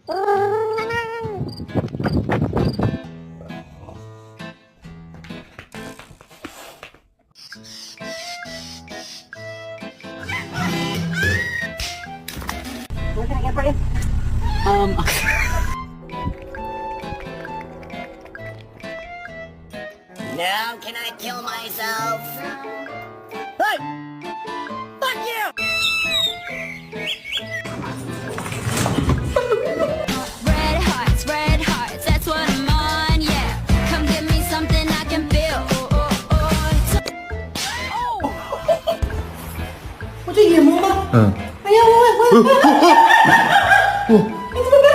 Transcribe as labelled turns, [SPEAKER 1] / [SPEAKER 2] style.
[SPEAKER 1] Where can I get for you?
[SPEAKER 2] Now can I kill myself? Hey! Fuck you!
[SPEAKER 3] Red hearts, that's what I'm on, yeah. Come give me something I can feel.
[SPEAKER 1] Có chuyện gì không ba? Ayaw mo.